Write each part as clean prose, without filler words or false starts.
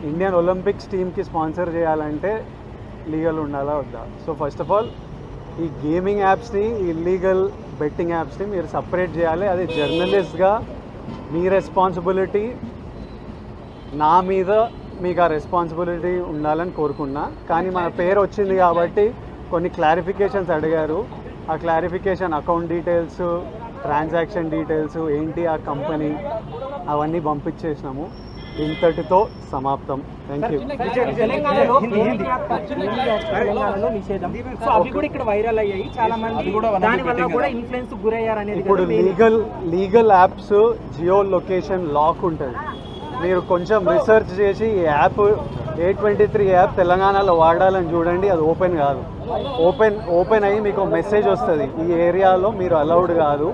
Indian Olympics టీమ్కి sponsor చేయాలంటే legal ఉండాలా వద్దా? సో ఫస్ట్ ఆఫ్ ఆల్ ఈ గేమింగ్ యాప్స్ని, ఇల్లీగల్ బెట్టింగ్ యాప్స్ని మీరు సపరేట్ చేయాలి. అది జర్నలిస్ట్గా మీ రెస్పాన్సిబిలిటీ, నా మీద మీకు ఆ రెస్పాన్సిబిలిటీ ఉండాలని కోరుకున్నా. కానీ మన పేరు వచ్చింది కాబట్టి కొన్ని క్లారిఫికేషన్స్ అడిగారు. ఆ clarification account details, transaction details ఏంటి, ఆ కంపెనీ, అవన్నీ పంపించేసినాము. ఇంతటితో సమాప్తం. Thank you. ఇప్పుడు legal apps geo location lock ఉంటుంది. మీరు కొంచెం రీసెర్చ్ చేసి ఈ యాప్ A23 యాప్ తెలంగాణలో వాడాలని చూడండి. అది ఓపెన్ కాదు. ఓపెన్ అయ్యి మీకు మెసేజ్ వస్తుంది, ఈ ఏరియాలో మీరు అలౌడ్ కాదు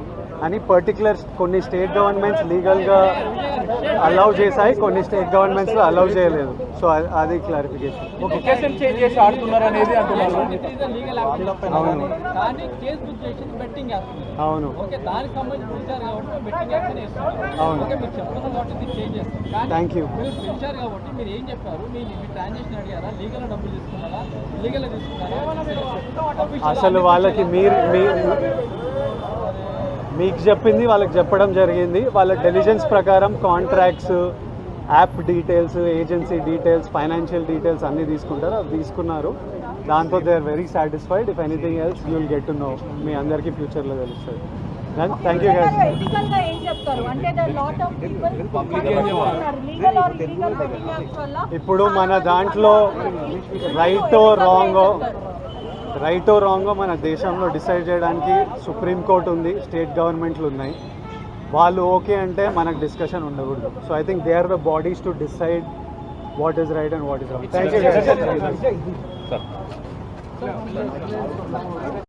అని. పర్టికులర్ కొన్ని స్టేట్ గవర్నమెంట్స్ లీగల్గా అలౌ చేశాయి, కొన్ని స్టేట్ గవర్నమెంట్స్లో అలౌ చేయలేదు. సో అది క్లారిఫికేషన్. అవును, థ్యాంక్ యూ. అసలు వాళ్ళకి మీకు చెప్పింది వాళ్ళకి చెప్పడం జరిగింది. వాళ్ళ డెలిజెన్స్ ప్రకారం contracts, app details, agency details, financial details అన్నీ తీసుకుంటారు. అవి తీసుకున్నారు. దాంతో they are very satisfied. If anything else you will get to know. మీ అందరికీ ఫ్యూచర్లో తెలుస్తుంది. Thank you guys. ఇప్పుడు మన దాంట్లో రైటో రాంగో మన దేశంలో డిసైడ్ చేయడానికి సుప్రీంకోర్టు ఉంది, స్టేట్ గవర్నమెంట్లు ఉన్నాయి. వాళ్ళు ఓకే అంటే మనకు డిస్కషన్ ఉండకూడదు. So I think they are the bodies to decide what is right and what is wrong. Thank you.